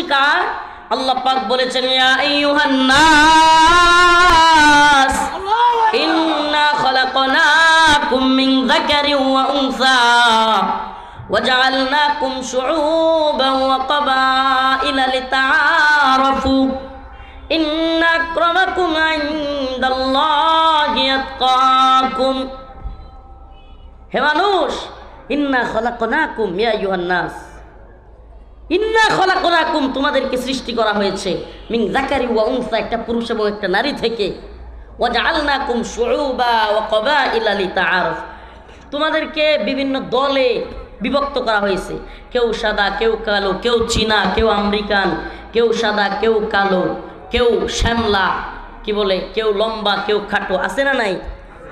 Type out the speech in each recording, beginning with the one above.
শিকার। আল্লাহ পাক বলেছেন ইয়া আইয়ুহান নাস ইন্না খালাকনাকুম মিন যাকারিন ওয়া উনসা ওয়াজআলনাকুম শুউবান ওয়া ক্বাবাইলা লিতাআরাফু ইন্না আকরামাকুম ইনদাল্লাহি আতকাকুম। হে মানুষ, ইন্না খালাকনাকুম ইয়া আইয়ুহান নাস, ইন্না খালাকনাকুম তোমাদেরকে সৃষ্টি করা হয়েছে মিন যাকারি ওয়া উনসা একটা পুরুষ এবং একটা নারী থেকে। ওয়াজআলনাকুম শুউবা ওয়া ক্বাবাইলা লিতাআরাফ তোমাদেরকে বিভিন্ন দলে বিভক্ত করা হয়েছে। কেউ সাদা, কেউ কালো, কেউ চীনা, কেউ আমেরিকান, কেউ সাদা, কেউ কালো, কেউ শ্যামলা, কি বলে, কেউ লম্বা, কেউ খাটো, আছে না নাই?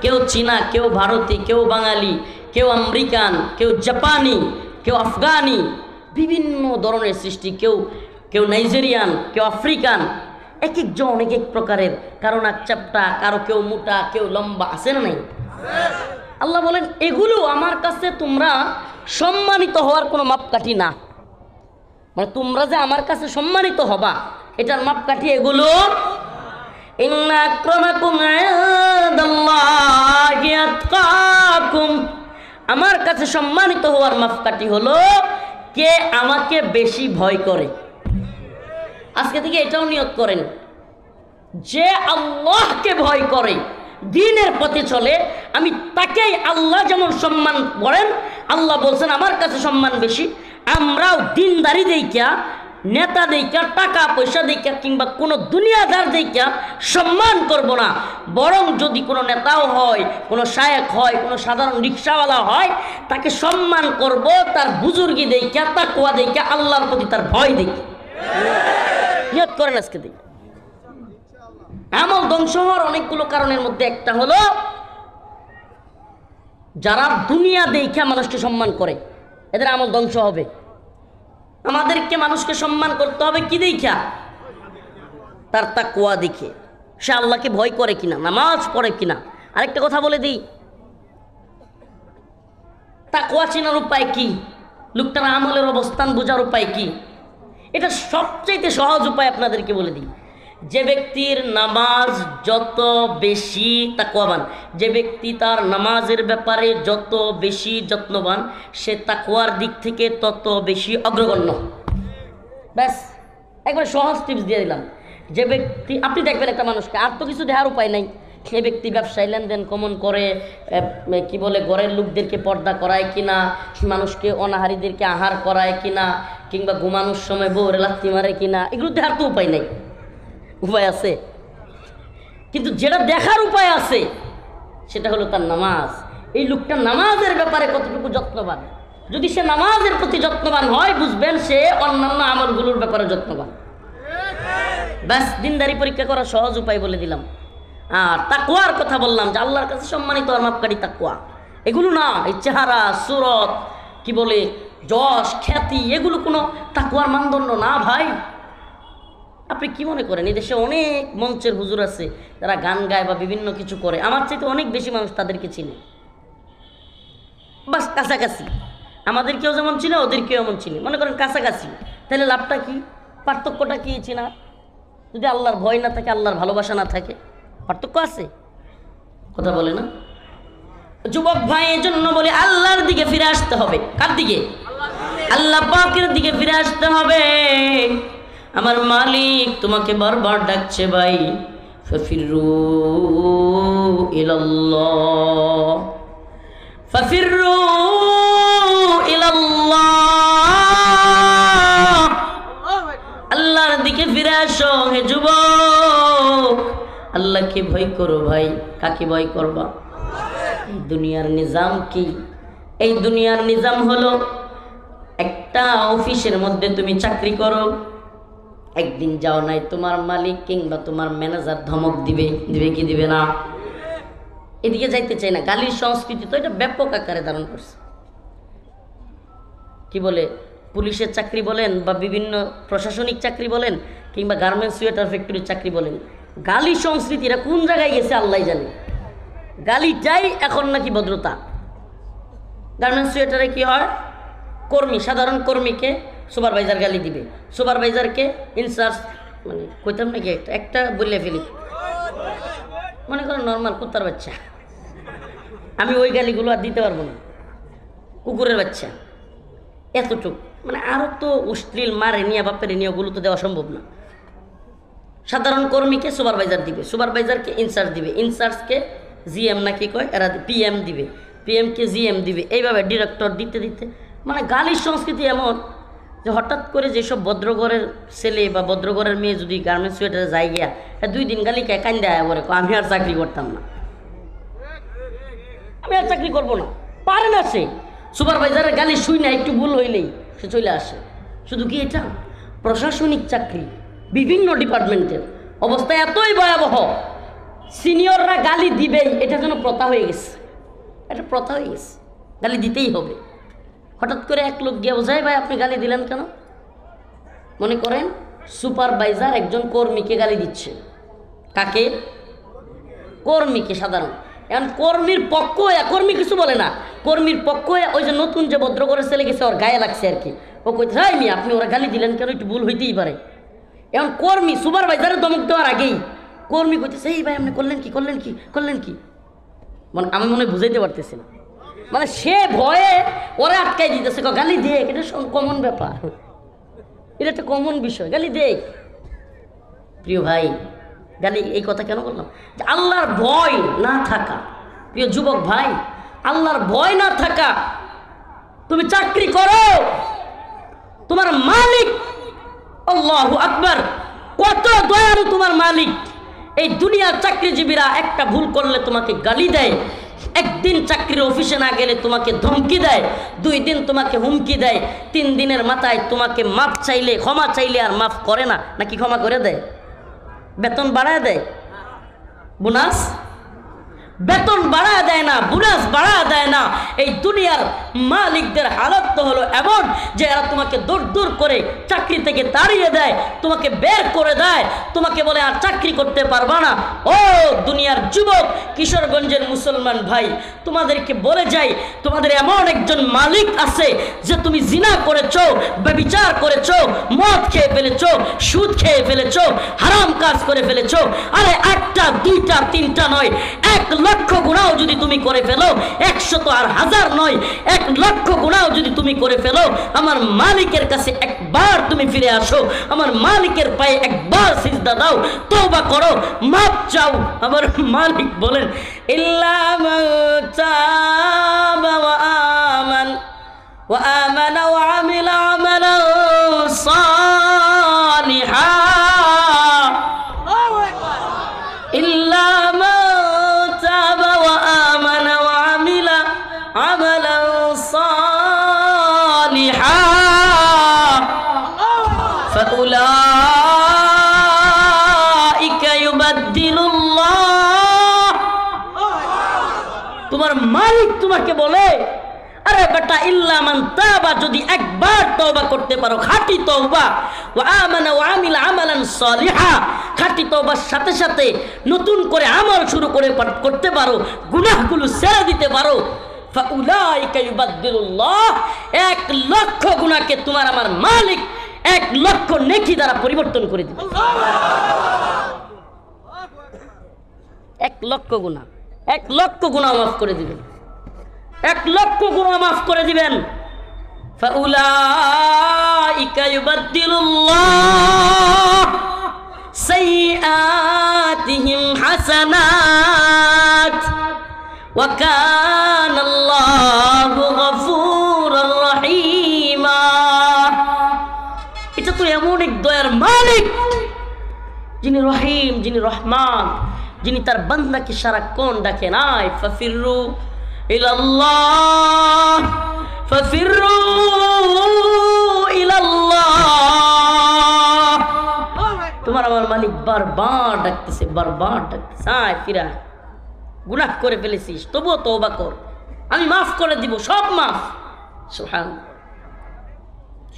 কেউ চীনা, কেউ ভারতী, কেউ বাঙালি, কেউ আমেরিকান, কেউ জাপানি, কেউ আফগানি, বিভিন্ন ধরনের সৃষ্টি। কেউ কেউ নাইজেরিয়ান, কেউ আফ্রিকান, এক একজন এক এক প্রকারের, কারো নাক চাপটা, কারো কেউ মোটা, কেউ লম্বা, আছে না নাই? আল্লাহ বলেন এগুলো আমার কাছে তোমরা সম্মানিত হওয়ার কোনো মাপকাঠি না। মানে তোমরা যে আমার কাছে সম্মানিত হবা এটার মাপকাঠি এগুলো। ইন্না আকরামাকুম ইনদাল্লাহি আতকাকুম আমার কাছে সম্মানিত হওয়ার মাপকাঠি হলো কে আমাকে বেশি ভয় করে। আজকে থেকে এটাও নিয়ত করেন যে আল্লাহকে ভয় করে, দ্বীনের পথে চলে, আমি তাকেই আল্লাহ যেমন সম্মান করেন, আল্লাহ বলছেন আমার কাছে সম্মান বেশি। আমরাও দিনদারি দেইকা, নেতা দেইকা, টাকা পয়সা দেইকা কিংবা কোনো দুনিয়াদার দেইকা সম্মান করব না, বরং যদি কোনো নেতাও হয়, কোনো শায়েখ হয়, কোনো সাধারণ রিক্সাওয়ালা হয়, তাকে সম্মান করব তার বুজুর্গি দেইকা, তাকওয়া দেইকা, আল্লাহর প্রতি তার ভয় দেইকা। নিয়ত করেন আজকে দিই। আমল ধ্বংস হওয়ার অনেকগুলো কারণের মধ্যে একটা হলো যারা দুনিয়া দেখা মানুষকে সম্মান করে, এদের আমল ধ্বংস হবে। আমাদেরকে মানুষকে সম্মান করতে হবে কি দেখা? তার তাকওয়া দেখে, সে আল্লাহকে ভয় করে কিনা, নামাজ পড়ে কিনা। আরেকটা কথা বলে দিই, তাকওয়া চেনার উপায় কি, লোকটার আমলের অবস্থান বোঝার উপায় কি, এটা সবচাইতে সহজ উপায় আপনাদেরকে বলে দিই। যে ব্যক্তির নামাজ যত বেশি তাকওয়াবান, যে ব্যক্তি তার নামাজের ব্যাপারে যত বেশি যত্নবান, সে তাকওয়ার দিক থেকে তত বেশি অগ্রগণ্য। ব্যাস, একবার সহজ টিপস দিয়ে দিলাম। যে ব্যক্তি, আপনি দেখবেন একটা মানুষকে, আর তো কিছু দেওয়ার উপায় নাই, সে ব্যক্তি ব্যবসায় লেনদেন কমন করে, কি বলে, ঘরের লোকদেরকে পর্দা করায় কিনা, মানুষকে অনাহারীদেরকে আহার করায় কিনা, কিংবা ঘুমানোর সময় বউরে লাথি মারে কিনা, এগুলো দেখার তো উপায় নাই। উপায় আছে, কিন্তু যেটা দেখার উপায় আছে সেটা হলো তার নামাজ। এই লোকটা নামাজের ব্যাপারে কতটুকু যত্নবান। যদি সে নামাজের প্রতি যত্নবান হয়, বুঝবেন সে অন্যান্য আমলগুলোর ব্যাপারে যত্নবান। ব্যাস, দিনদারি পরীক্ষা করার সহজ উপায় বলে দিলাম। আর তাকওয়ার কথা বললাম যে আল্লাহর কাছে সম্মানিত আর মাপকাঠি তাকওয়া, এগুলো না এই চেহারা, সুরত, কি বলে, যশ, খ্যাতি, এগুলো কোনো তাকওয়ার মানদণ্ড না ভাই। আপনি কি মনে করেন এই দেশে অনেক মঞ্চের হুজুর আছে যারা গান গায় বা বিভিন্ন কিছু করে, আমার চাইতে অনেক বেশি মানুষ তাদেরকে চিনে, বাস কাছাকাছি। আমাদেরকেও যেমন চিনে, ওদেরকেও এমন চিনে, মনে করেন কাছাকাছি। তাহলে লাভটা কি, পার্থক্যটা কি চিনা? যদি আল্লাহর ভয় না থাকে, আল্লাহর ভালোবাসা না থাকে, পার্থক্য আছে? কথা বলে না যুবক ভাই। এই জন্য বলি আল্লাহর দিকে ফিরে আসতে হবে। কার দিকে? আল্লাহ পাকের দিকে ফিরে আসতে হবে। আমার মালিক তোমাকে বারবার ডাকছে ভাই, ফাফিরু ইলাল্লাহ, ফাফিরু ইলাল্লাহ, আল্লাহর দিকে ফিরে আসো হে যুবক। আল্লাহকে ভয় করো ভাই। কাকে ভয় করবা? দুনিয়ার নিজাম কি? এই দুনিয়ার নিজাম হলো একটা অফিসের মধ্যে তুমি চাকরি করো, একদিন যাও নাই, তোমার মালিক কিংবা তোমার ম্যানেজার ধমক দিবে, দিবে কি দিবে না? এদিকে যাইতে চাই না। গালির সংস্কৃতি তো এটা ব্যাপক আকারে ধারণ করছে। কি বলে, পুলিশের চাকরি বলেন বা বিভিন্ন প্রশাসনিক চাকরি বলেন কিংবা গার্মেন্টস সোয়েটার ফ্যাক্টরির চাকরি বলেন, গালি সংস্কৃতি এটা কোন জায়গায় গেছে আল্লাহ জানে। গালিটাই এখন নাকি ভদ্রতা। গার্মেন্টস সোয়েটারে কি হয়, কর্মী, সাধারণ কর্মীকে সুপারভাইজার গালি দিবে, সুপারভাইজারকে ইনচার্জ মানে কইতাম নাকি একটা বললে ফেলি, মনে করো নর্মাল কুত্তার বাচ্চা, আমি ওই গালিগুলো আর দিতে পারবো না, কুকুরের বাচ্চা এতটুক, মানে আরও তো অশ্লীল মারে নিয়ে বাপের নিয়ে ওগুলো তো দেওয়া সম্ভব না। সাধারণ কর্মীকে সুপারভাইজার দিবে, সুপারভাইজারকে ইনচার্জ দিবে, ইনচার্জকে জিএম নাকি কয় এরা পিএম দিবে, পিএমকে জিএম দিবে, এইভাবে ডিরেক্টর দিতে দিতে মানে গালির সংস্কৃতি এমন যে হঠাৎ করে যেসব ভদ্রঘরের ছেলে বা ভদ্রঘরের মেয়ে যদি গার্মেন্টস সোয়েটারে যাই গিয়া 2 দিন গালি কে কান্দে আয় বলে আমি আর চাকরি করতাম না, আমি আর চাকরি করবো না, পারে না সে। সুপারভাইজারের গালি শুই না, একটু ভুল হইলেই সে চলে আসে। শুধু কি এটা প্রশাসনিক চাকরি, বিভিন্ন ডিপার্টমেন্টের অবস্থা এতই ভয়াবহ, সিনিয়ররা গালি দিবেই, এটা যেন প্রথা হয়ে গেছে, এটা প্রথা হয়ে গেছে, গালি দিতেই হবে। হঠাৎ করে এক লোক গিয়ে বোঝায় ভাই আপনি গালি দিলেন কেন? মনে করেন সুপারভাইজার একজন কর্মীকে গালি দিচ্ছে, কাকে? কর্মীকে। সাধারণ এখন কর্মীর পক্ষ হয়ে, কর্মী কিছু বলে না, কর্মীর পক্ষ হয়ে ওই যে নতুন যে ভদ্রঘরের ছেলে গেছে ওর গায়ে লাগছে আর কি, ও কইতে হাই মি আপনি ওরা গালি দিলেন কেন, একটু ভুল হইতেই পারে। এখন কর্মী সুপারভাইজারের দমক দেওয়ার আগেই কর্মী কইতেছে এই ভাই আপনি করলেন কি করলেন কি করলেন কি, মানে আমি মনে হয় বুঝাইতে পারতেছি না, মানে সে ভয়ে ওরা আটকাই দিতেছে, গালি দেখ, এটা কমন ব্যাপার, এটা একটা কমন বিষয়, গালি দেখ। প্রিয় ভাই গালি এই কথা কেন বললাম? যে আল্লাহর ভয় না থাকা, প্রিয় যুবক ভাই, আল্লাহর ভয় না থাকা, তুমি চাকরি করো, তোমার মালিক আল্লাহু আকবার, কত দয়ালু তোমার মালিক। এই দুনিয়ার চাকরিজীবীরা একটা ভুল করলে তোমাকে গালি দেয়, একদিন চাকরির অফিসে না গেলে তোমাকে ধমকি দেয়, 2 দিন তোমাকে হুমকি দেয়, 3 দিনের মাথায় তোমাকে মাফ চাইলে, ক্ষমা চাইলে আর মাফ করে না, নাকি ক্ষমা করে দেয়? বেতন বাড়ায় দেয়, বোনাস বেতন বাড়ায় দেয় না, বোনাস বাড়ায় দেয় না। এই দুনিয়ার মালিকদের হালত তো হলো এমন যে এরা তোমাকে দূর দূর করে চাকরি থেকে তাড়িয়ে দেয়, তোমাকে বের করে দেয়, তোমাকে বলে আর চাকরি করতে পারবা না। ও দুনিয়ার যুবক, কিশোরগঞ্জের মুসলমান ভাই, তোমাদেরকে বলে যাই, তোমাদের এমন একজন মালিক আছে যে তুমি জিনা করেছো, ব্যভিচার করেছো, মদ খেয়ে ফেলেছো, সুদ খেয়ে ফেলেছো, হারাম কাজ করে ফেলেছো, আরে 1টা 2টা 3টা নয়, 1 লক্ষ গুনাহ যদি তুমি করে ফেলো, 100 আর 1000 নয়, 1 লক্ষ গুনাহ যদি তুমি করে ফেলো, আমার মালিকের কাছে একবার তুমি ফিরে আসো, আমার মালিকের পায়ে একবার সিজদা দাও, তওবা করো, মাফ চাও। আমার মালিক বলেন ইল্লা মান তাবা ওয়া আমানা ওয়া আমিলা আমালান সালিহা, ইল্লা তোমার মালিক তোমাকে বলে আরে বেটা ইল্লা মান তাবা, যদি একবার তওবা করতে পারো, খাঁটি তওবা, ওয়া আমানা ওয়া আমিলা আমালান সালিহা, খাঁটি তওবার সাথে সাথে নতুন করে আমল শুরু করে করতে পারো, গুনাহগুলো ছেড়ে দিতে পারো, ফাউলাইকা ইউবাদদিলুল্লাহ, 1 লক্ষ গুনাহকে তোমার আমার মালিক 1 লক্ষ নেকি দ্বারা পরিবর্তন করে দিবে। 1 লক্ষ গুনাহ, 1 লক্ষ গুনাহ মাফ করে দিবেন, 1 লক্ষ গুনাহ মাফ করে দিবেন। ফাউলাইকা ইউবাদদিলুল্লাহ সাইয়্যাতিহিম হাসানাত ওয়া কানাল্লাহু গফুরুর রহিমা। এটা তো এমন এক দয়ার মালিক যিনি রহিম, যিনি রহমান, যিনি তার বান্দাকে সারাক্ষণ ডাকেন আই ফাফিরু ইলাল্লাহ, ফাফিরু ইলাল্লাহ। তোমার আমার মালিক বারবার ডাকতেছে, বারবার ডাকতেছে, আয় ফিরা, গুনাহ করে ফেলেছিস তবুও তওবা কর, আমি মাফ করে দিব, সব মাফ। সুবহানাল্লাহ,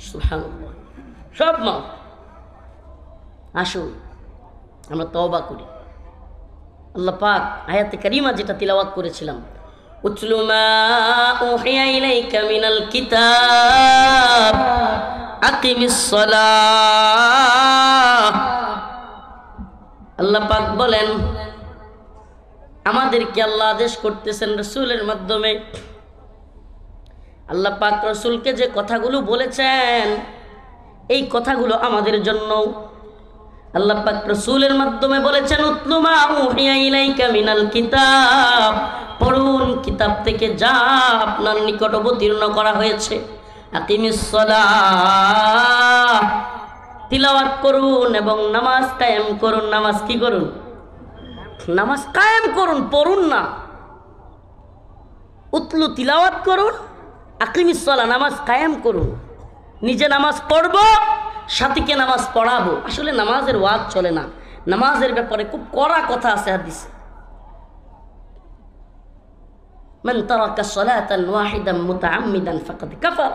সুবহানাল্লাহ, সব মাফ। আসুন আমরা তওবা করি। আল্লাহ পাক আয়াতে কারিমা যেটা তিলাওয়াত করেছিলাম, উতলু মা উহিয়া ইলাইকা মিনাল কিতাব আকিমিস সালাহ। আল্লাহ পাক বলেন, আমাদেরকে আল্লাহ আদেশ করতেছেন রাসূলের মাধ্যমে। আল্লাহ পাক রাসূলকে যে কথাগুলো বলেছেন এই কথাগুলো আমাদের জন্য। আল্লাহ পাক রাসূলের মাধ্যমে বলেছেন, উতলু মা উহিয়া ইলাইকা মিনাল কিতাব, পড়ুন কিতাব থেকে যা আপনার নিকট অবতীর্ণ করা হয়েছে। আকিমিস সালাহ, তিলাওয়াত করুন এবং নামাজ কায়েম করুন। নামাজ কি করুন? নামাজ কায়েম করুন, পড়ুন না। উতলু তিলাওয়াত করুন, আকিমিস সালাহ নামাজ কায়েম করুন। নিজে নামাজ পড়ব, সাথীকে নামাজ পড়াবো। আসলে নামাজের ওয়াজ চলে না, নামাজের ব্যাপারে খুব কড়া কথা আছে হাদিসে। মান তারাকা সালাতান ওয়াহিদান মুতাআম্মিদান ফাকাদ কাফার,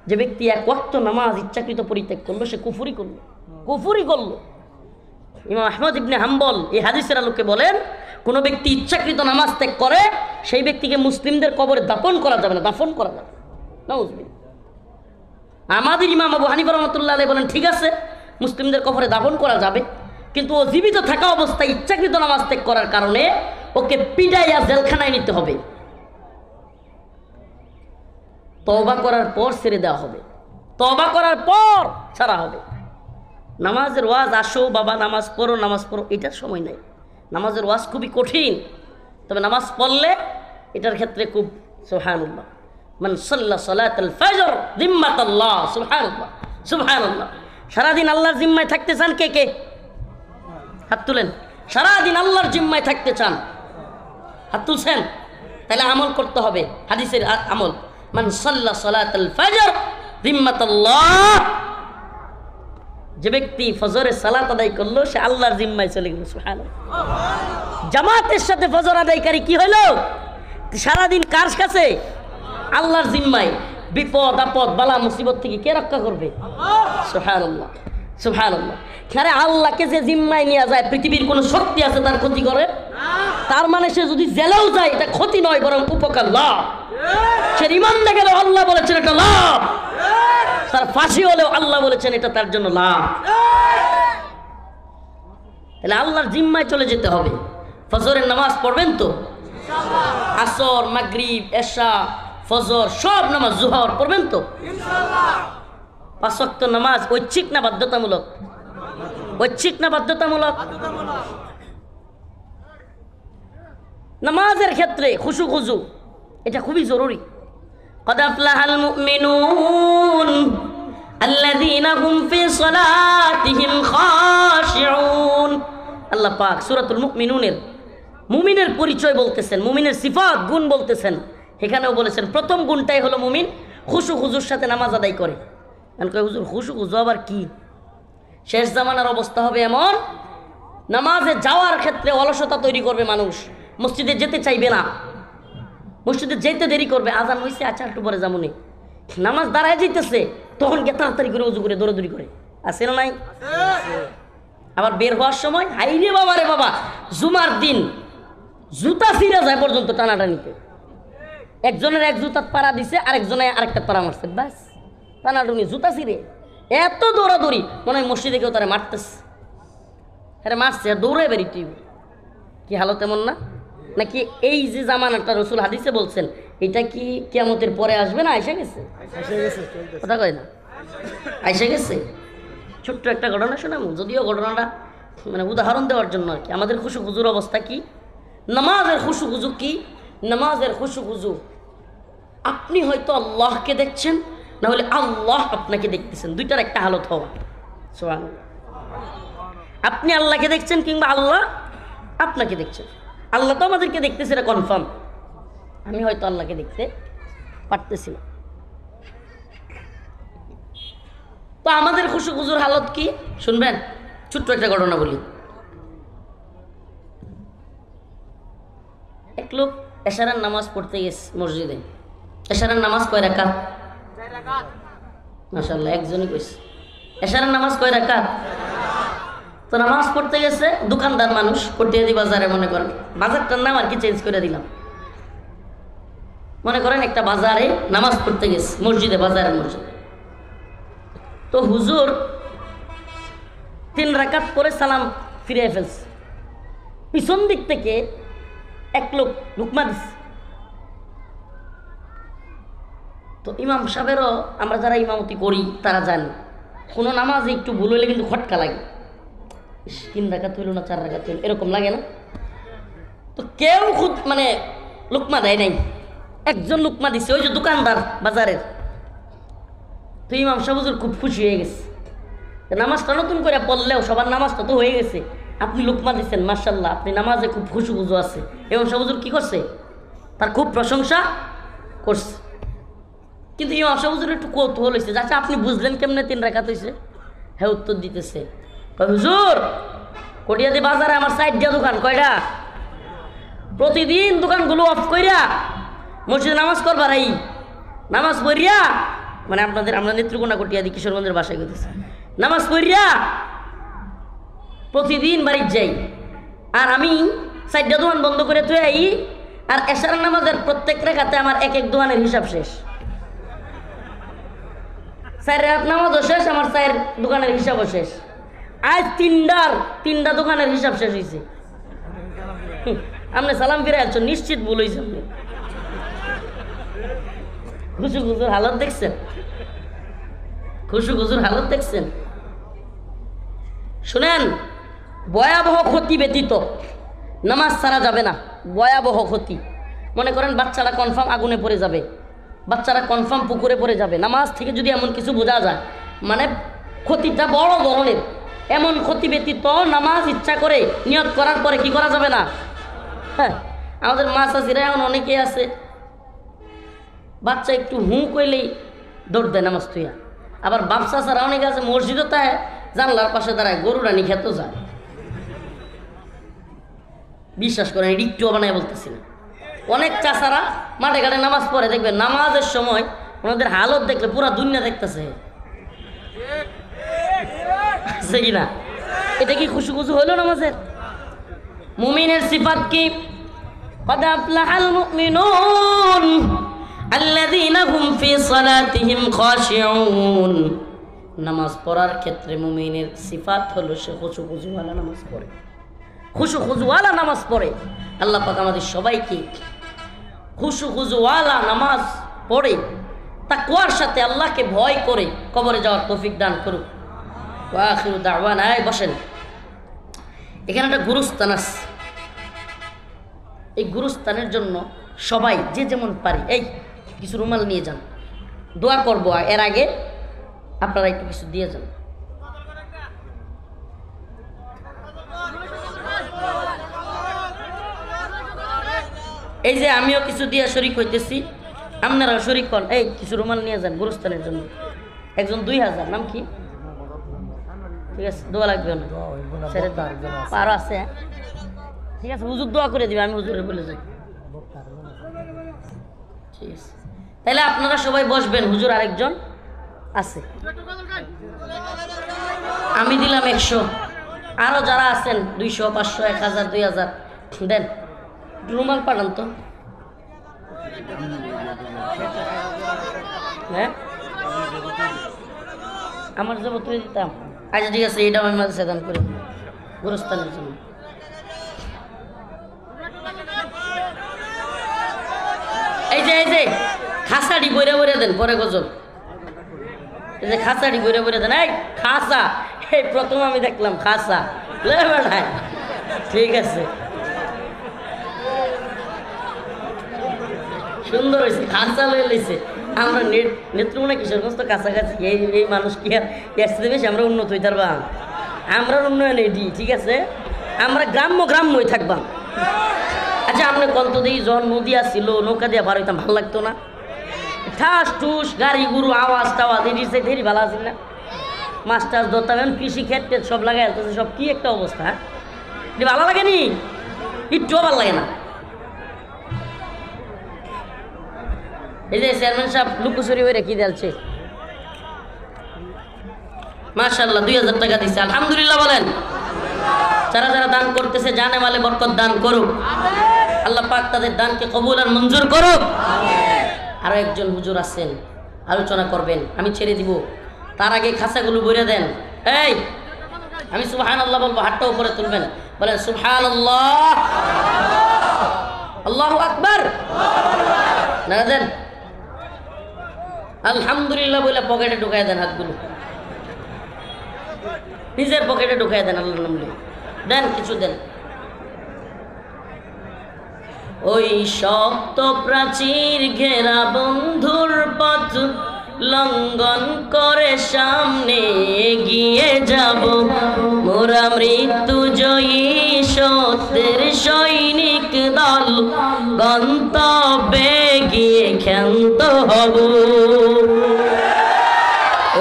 যে ব্যক্তি এক ওয়াক্ত নামাজ ইচ্ছাকৃত পরিত্যাগ করলো সে কুফরি করলো, কুফরি করলো। ইমাম আহমদ ইবনে হাম্বল এই হাদিসের আলোকে বলেন, কোনো ব্যক্তি ইচ্ছাকৃত নামাজ ত্যাগ করে সেই ব্যক্তিকে মুসলিমদের কবরে দাফন করা যাবে না, দাফন করা যাবে না। আমাদের ইমাম আবু হানিফা রাহমাতুল্লাহ আলাইহি বলেন, ঠিক আছে মুসলিমদের কবরে দাফন করা যাবে, কিন্তু ও জীবিত থাকা অবস্থায় ইচ্ছাকৃত নামাজ ত্যাগ করার কারণে ওকে পিটাইয়া জেলখানায় নিতে হবে। তওবা করার পর ছেড়ে দেওয়া হবে, তওবা করার পর ছাড়া হবে। নামাজের ওয়াজ, আসো বাবা নামাজ পড়ো, নামাজ পড়ো, এটার সময় নেই। নামাজের ওয়াজ খুবই কঠিন, তবে নামাজ পড়লে এটার ক্ষেত্রে খুব সুবহানাল্লাহ। মান সাল্লা সালাতাল ফজর জিম্মাতাল্লাহ, সুবহানাল্লাহ সুবহানাল্লাহ। সারাদিন আল্লাহর জিম্মায় থাকতে চান কে কে? হাত তুলেন। সারাদিন আল্লাহর জিম্মায় থাকতে চান? হাত তুলছেন? তাহলে আমল করতে হবে, হাদিসের আমল। মান সাল্লা সালাতাল ফজর জিম্মাতাল্লাহ, যে ব্যক্তি ফজরের সালাত আদায় করলো সে আল্লাহর জিম্মায় চলে গেল। সুবহানাল্লাহ। জামাতের সাথে ফজর আদায়কারী কি হলো? সারাদিন কার কাছে? আল্লাহর জিম্মায়। বিপদ আপদ বালা মুসিবত থেকে কে রক্ষা করবে? সুবহানাল্লাহ সুবহানাল্লাহ। আরে আল্লাহকে যে জিম্মায় নিয়ে যায়, পৃথিবীর কোনো শক্তি আছে তার ক্ষতি করে? তার মানে সে যদি জেলেও যায় এটা ক্ষতি নয়, বরং উপকার, লাভ। সে রিমান্ডে গেলেও আল্লাহ বলেছেন এটা লাভ, তার ফাঁসি হলেও আল্লাহ বলেছেন এটা তার জন্য লাভ। তাহলে আল্লাহর জিম্মায় চলে যেতে হবে। ফজরের নামাজ পড়বেন তো? আসর, মাগরিব, এশা, ফজর সব নামাজ, জোহর পড়বেন তো? ইনশাআল্লাহ। 5 ওয়াক্ত নামাজ ঐচ্ছিক না বাধ্যতামূলক? ঐচ্ছিক না বাধ্যতামূলক? নামাজের ক্ষেত্রে খুশু খুজু এটা খুবই জরুরি। قد أفلح المؤمنون الذين هم في صلاتهم خاشعون। আল্লাহ পাক সূরাতুল মুমিনুনের মুমিনের পরিচয় বলতেছেন, মুমিনের সিফাত গুণ বলতেছেন। এখানেও বলেছেন প্রথম গুণটাই হলো মুমিন খুশু খুজুর সাথে নামাজ আদায় করে। হুজুর খুশু খুজু আবার কি? শেষ জামানার অবস্থা হবে এমন, নামাজে যাওয়ার ক্ষেত্রে অলসতা তৈরি করবে মানুষ, মসজিদে যেতে চাইবে না, মসজিদে যেতে দেরি করবে। আজান হয়েছে, আচ্ছা একটু পরে যাবো নি। নামাজ দাঁড়ায় যেতেছে তখন গিয়ে তাড়াতাড়ি করে উজু করে দৌড়াদৌড়ি করে। আছে না নাই? আবার বের হওয়ার সময় হাই রে বাবা রে বাবা, জুমার দিন জুতা ছিঁড়ে যায় পর্যন্ত টানাটানিতে। একজনের এক জুতা পাড়া দিছে, আরেকজনে আরেকটা পাড়া মারছে, ব্যাস টানাটুনি, জুতা ছিঁড়ে। এত দৌড়াদৌড়ি, মনে হয় মসজিদে কেউ তারা মারতেছে। আরে মারছে আর দৌড়ে বেরিয়ে কি হালত এমন না? নাকি এই যে জামানাটা রসুল হাদিসে বলছেন এটা কি কিয়ামতের পরে আসবে না আইসা গেছে? কথা কয় না, আইসা গেছে। ছোট্ট একটা ঘটনা শোনাম, যদিও ঘটনাটা মানে উদাহরণ দেওয়ার জন্য আর কি। আমাদের খুশু খুজুর অবস্থা কি, নামাজের খুশু খুজু কি? নামাজের খুশু খুজু, আপনি হয়তো আল্লাহকে দেখছেন, না হলে আল্লাহ আপনাকে দেখতেছেন, দুইটার একটা হালত হওয়া। সুবহানাল্লাহ। আপনি আল্লাহকে দেখছেন কিংবা আল্লাহ আপনাকে দেখছেন। আল্লাহ তো আমাদেরকে দেখতেছে, এটা কনফার্ম। আমি হয়তো আল্লাহকে দেখতে পারতেছি না। তো আমাদের খুশু খুজুর হালত কি শুনবেন? ছোট্ট একটা ঘটনা বলি। এক লোক এশারার নামাজ পড়তে গেছে মসজিদে। এশারার নামাজ কয় রাকাত? 4 রাকাত। মাশাআল্লাহ, একজনই কইছে। এশারার নামাজ কয় রাকাত? তো নামাজ পড়তে গেছে, দোকানদার মানুষ, কটিয়াদি বাজারে, মনে করেন বাজারটার নাম আর কি চেঞ্জ করে দিলাম। মনে করেন একটা বাজারে নামাজ পড়তে গেছে, মসজিদে, বাজারের মসজিদে। তো হুজুর 3 রাকাত পরে সালাম ফিরে ফেলছে, পিছন দিক থেকে এক লোক লুকমা দিচ্ছে। তো ইমাম সাহেবেরও আমরা যারা ইমামতি করি তারা জানি কোনো নামাজে একটু ভুল হইলে কিন্তু খটকা লাগে, 3 রাকাত হইল না 4 রাকাত হইল এরকম লাগে না? তো কেউ খুদ মানে লুকমা দেয় নাই, একজন লুকমা দিচ্ছে, ওই যে দোকানদার বাজারের। তো ইমাম সাহেব হুজুর খুব খুশি হয়ে গেছে, নামাজটা নতুন করে পড়লেও সবার নামাজটা তো হয়ে গেছে, আপনি লুকমা দিচ্ছেন, মাশাআল্লাহ আপনি নামাজে খুব খুশু খুজু আছে। ইমাম সাহেব হুজুর কি করছে, তার খুব প্রশংসা করছে। কিন্তু ইমাম সাহেব হুজুর একটু কৌতূহল হয়েছে, আচ্ছা আপনি বুঝলেন কেমনে 3 রাকাত হয়েছে? হ্যাঁ উত্তর দিতেছে, হুজুর কটিয়াদি বাজারে আমার সাইড দিয়া দোকান কয়টা, প্রতিদিন দোকানগুলো অফ কইরা মসজিদে নামাজ করবার এই নামাজ পড়িয়া, মানে আপনাদের আমরা নেত্রকোনা কটিয়াদি কিশোরগঞ্জের বাসায় গেতেছি, নামাজ পড়িয়া প্রতিদিন বাড়ির যাই, আর আমি সাইডটা দোকান বন্ধ করে থুয়ে আই, আর এশার নামাজের প্রত্যেক রেখাতে আমার এক এক দোকানের হিসাব শেষ, 4 রাকাত নামাজও শেষ, আমার 4 দোকানের হিসাবও শেষ। আজ 3টা দোকানের হিসাব শেষ হয়েছে। আপনি সালাম ফিরে আসছো, নিশ্চিত ভুল হয়েছে। আপনি খুশু খুজুর হালত দেখছেন, খুশু খুজুর হালত দেখছেন। শুনেন, ভয়াবহ ক্ষতি ব্যতীত নামাজ ছাড়া যাবে না, ভয়াবহ ক্ষতি। মনে করেন বাচ্চারা কনফার্ম আগুনে পড়ে যাবে, বাচ্চারা কনফার্ম পুকুরে পড়ে যাবে, নামাজ থেকে যদি এমন কিছু বোঝা যায়, মানে ক্ষতিটা বড় ধরনের, এমন ক্ষতি ব্যতীত নামাজ ইচ্ছা করে নিয়ত করার পরে কি করা যাবে না। হ্যাঁ, আমাদের মা চাষিরা এমন অনেকেই আছে, বাচ্চা একটু হু কইলেই দৌড় দেয় নামাজ তুইয়া। আবার বাপ চাষারা অনেকে আছে মসজিদও তাই জানলার পাশে দাঁড়ায় গরু রানি খেতে যায়। বিশ্বাস করেন, একটু বানায় বলতেছি না। অনেক চাষারা মাঠে ঘাটে নামাজ পড়ে, দেখবেন নামাজের সময় ওনাদের হালত দেখলে পুরা দুনিয়া দেখতেছে, আছে কিনা? এটা কি খুশু খুশু হইল নামাজের? মুমিনের সিফাত কি? قد أفلح المؤمنون الذين هم في صلاتهم خاشعون। নামাজ পড়ার ক্ষেত্রে মুমিনের সিফাত হলো সে খুশু খুজুওয়ালা নামাজ পড়ে, খুশু খুজুওয়ালা নামাজ পড়ে। আল্লাহ পাক আমাদের সবাইকে খুশু খুজুওয়ালা নামাজ পড়ে তাকওয়ার সাথে আল্লাহকে ভয় করে কবরে যাওয়ার তৌফিক দান করুক। ওয়া আখিরু দাওয়ানা। বসেন, এখানে একটা গুরুস্থান আছে, এই গুরুস্থানের জন্য সবাই যে যেমন পারি এই কিছু রুমাল নিয়ে যান, দোয়া করবো। এর আগে আপনারা একটু কিছু দিয়ে যান। এই যে আমিও কিছু দিয়ে শরিক হইতেছি, আপনারাও শরিক হন। এই কিছু রুমাল নিয়ে যান গুরুস্থানের জন্য। একজন 2000, নাম কি? ঠিক আছে, দোয়া লাগবে না, পারো আছে। ঠিক আছে, হুজুর দোয়া করে দিবে, আমি হুজুরে বলে যাই। ঠিক আছে, তাহলে আপনারা সবাই বসবেন, হুজুর আরেকজন আছে, আমি দিলাম 100, আরো যারা আছেন 200, 500, 1000, 2000 দেন। রুমাল পাঠান তো। হ্যাঁ, আমার যাবো তুই দিতাম। আচ্ছা ঠিক আছে, এটা আমি মাঝে দান করে গুরুস্থানের জন্য। এই যে খাসাড়ি বইরে বইরে দেন, পরে গজব। এই যে খাসাড়ি বইরে বইরে দেন। এই খাসা, এই প্রথম আমি দেখলাম খাসা। ঠিক আছে, সুন্দর হয়েছে, খাসা লয়ে লইছে। আমরা নেত্রকোনা কিশোরগঞ্জ তো কাছাকাছি, এই মানুষ কি আর এর বেশি আমরা উন্নত হইতে পারবা? আমরা উন্নয়ন এটি, ঠিক আছে, আমরা গ্রাম্যই থাকবা। আচ্ছা, আমরা কত দিই জন নদী আসছিল, নৌকা দিয়ে বার হইতাম, ভালো লাগতো না? ঠাস টুস গাড়ি গুরু আওয়াজ টাওয়াজ এটি সে ধেরি ভালো আছিল না? মাছ টাছ ধরতাম, এখন কৃষি ক্ষেত সব লাগাই আসতেছে, সব কি একটা অবস্থা। হ্যাঁ, ভালো লাগেনি? একটুও ভালো লাগে না। এই যে চেয়ারম্যান সাহেব লুকোচুরি হয়ে রেখে দিয়েছে, মাশাআল্লাহ 2000 টাকা দিচ্ছে, আলহামদুলিল্লাহ বলেন। যারা যারা দান করতেছে জানে মালে বরকত দান করুক, আল্লাহ পাক তাদের দানকে কবুল আর মঞ্জুর করুক। আরো একজন হুজুর আছেন, আলোচনা করবেন, আমি ছেড়ে দিব, তার আগে খাঁচাগুলো ভরে দেন। এই আমি সুবহানাল্লাহ বলবো, হাতটা উপরে তুলবেন, বলেন সুবহানাল্লাহ, আল্লাহু আকবার, নারা দেন। আলহামদুলিল্লাহ বলে পকেটে ঢুকাই দেন, হাতগুলো নিজের পকেটে ঢুকাই দেন, আল্লাহর নাম নিয়ে দেন, কিছু দেন। ওই শক্ত প্রাচীর ঘেরা বন্ধুর পথ লঙ্ঘন করে সামনে এগিয়ে যাব, মোরা মৃত্যু জয়ী সত্যের সৈনিক দল, গন্তব্যে গিয়ে ক্ষান্ত হব।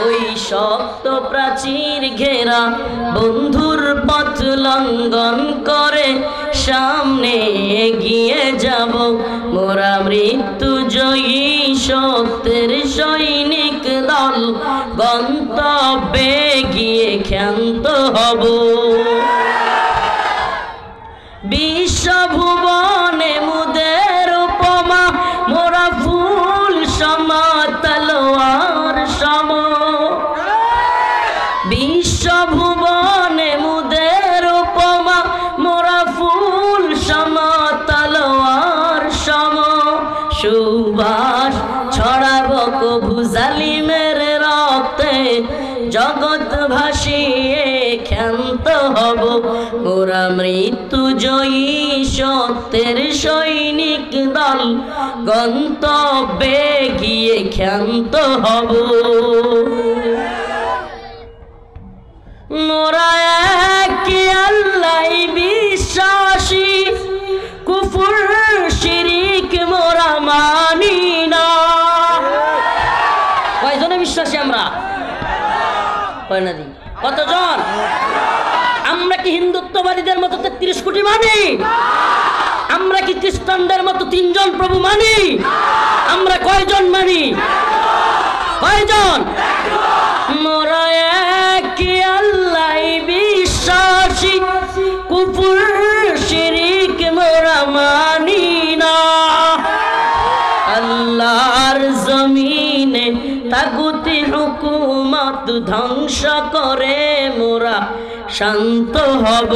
ওই শক্ত প্রাচীর ঘেরা বন্ধুর পথ লঙ্ঘন করে সামনে এগিয়ে যাব, মোরা মৃত্যু জয়ী সত্যের সৈনিক দল, গন্তব্যে গিয়ে ক্ষান্ত হব। বিশ্বভুবনে মুদের উপমা, মোরা ফুল সম তলোয়ার সম। বিশ্বভুবনে মুদের উপমা, মোরা ফুল সম তলোয়ার সম। সুবাস ছড়াবো কভু জালিমের রক্তে, জগৎ ভাসিয়ে ক্ষান্ত হব, মোরা মৃত্যু জয়ী সত্যের সৈনিক দল, গন্তব্যে গিয়ে ক্ষান্ত হব। মোরা এক আল্লাহ বিশ্বাসী, কুফর শিরিক মোরা মানি না। কয়জনে বিশ্বাসী আমরা? কয় না দি? কতজন? আমরা কি হিন্দুত্ববাদীদের মতো 33 কোটি মানি? আমরা কি খ্রিস্টানদের মতো 3 জন প্রভু মানি? আমরা কয়জন মানি? কয়জন? মোরা এক আল্লাহ বিশ্বাসী, কুফর শিরিক মোরা মানি না। আল্লাহর জমিনে তাগুতি হুকুমত ধ্বংস করে মোরা শান্ত হব,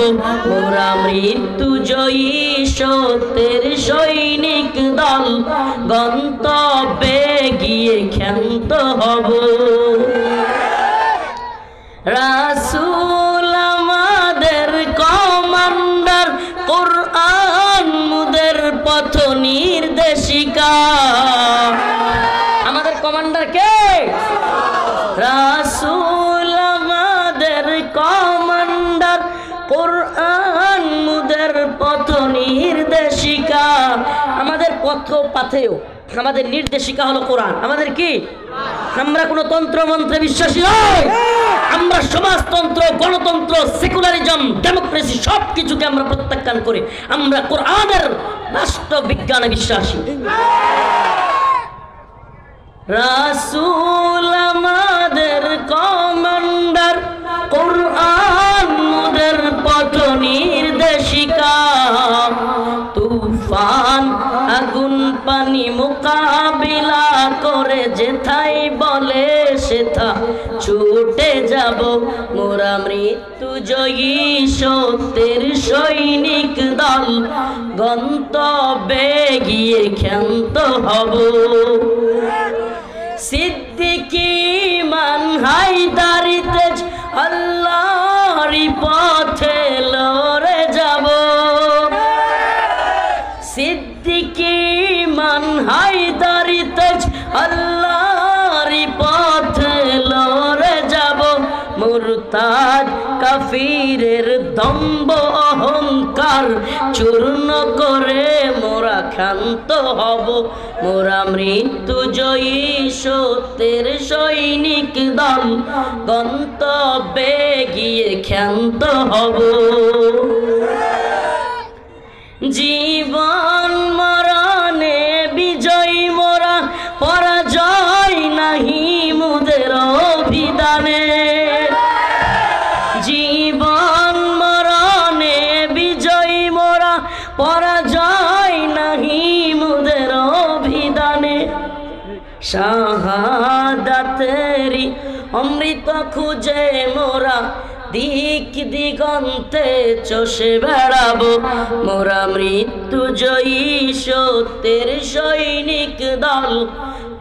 মোরা মৃত্যু জয়ী সত্যের সৈনিক দল, গন্তব্যে গিয়ে ক্ষান্ত হব। রাসূল আমাদের কমান্ডার, কোরআন মুদের পথ নির্দেশিকা। আমাদের কমান্ডার কে? রাসূল আমাদের কমান্ডার, কোরআন মুদের পথ নির্দেশিকা। আমাদের পথ পাথেয়, আমাদের নির্দেশিকা হলো কোরআন। আমাদের কি? আমরা কোনো তন্ত্র মন্ত্রে বিশ্বাসী নই। আমরা সমাজতন্ত্র, গণতন্ত্র, সেকুলারিজম, ডেমোক্রেসি সব কিছুকে আমরা প্রত্যাখ্যান করে আমরা কোরআনের রাষ্ট্রবিজ্ঞানে বিশ্বাসী। রাসূল আমাদের কমান্ডার, কোরআন মুদের পথ নির্দেশিকা। তুফান আগুন পানি মোকাবিলা করে যেথায় বলে সেথা ছুটে যাব, মোরা মৃত্যু জয়ী সত্যের সৈনিক দল, গন্তব্যে গিয়ে ক্ষান্ত হব। সিদ্দিকী মান হায়দারি তেজ, আল্লাহরই পথে লড়ে যাব। সিদ্দিকী মান হায়দারি তেজ, আল্লাহরই পথে লড়ে যাব, মুরতাদ কাফিরের দম্ভ অহংকার চূর্ণ করে মোরা ক্ষান্ত হব, মোরা মৃত্যু জয়ী সত্যের সৈনিক দল, গন্তব্যে গিয়ে ক্ষান্ত হব। জীবন মরণে বিজয়ী মোরা, পরাজয় নাহি মুদের অভিধানে। জীবন মরণে বিজয়ী মোরা, পরাজয় নাহি মুদের অভিধানে। শাহাদাতেরি অমৃত খুঁজে মোরা দিক দিগন্তে চষে বেড়াবো, মোরা মৃত্যু জয়ী সত্যের সৈনিক দল,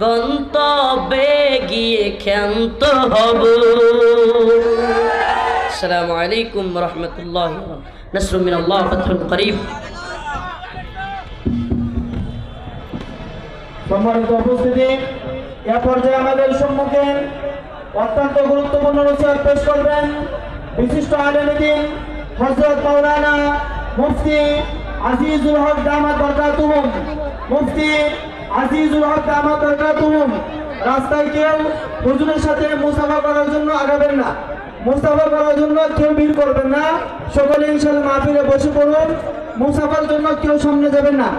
গন্তব্যে গিয়ে ক্ষান্ত হব। আসসালামু আলাইকুম ওয়া রাহমাতুল্লাহি ওয়া বারাকাতুহু। নাসরুম মিনাল্লাহ ওয়া ফাতহুন করিব। সম্মানিত উপস্থিতি, এ পর্যায়ে আমাদের সম্মুখে অত্যন্ত গুরুত্বপূর্ণ নসিহত পেশ করবেন বিশিষ্ট আলেমে দ্বীন হযরত মাওলানা মুফতি আজিজুল হক দামাত বরকাতুহুম। মুফতি আজিজুল হক দামাত বরকাতুহুম। রাস্তায় কেউ হুজুরের সাথে মুসাফা করার জন্য আগাবেন না, মুসাফা করার জন্য কেউ ভিড় করবেন না। সকলে ইনশাআল্লাহ মাহফিলে বসে পড়ুন। মুসাফার জন্য কেউ সামনে যাবেন না।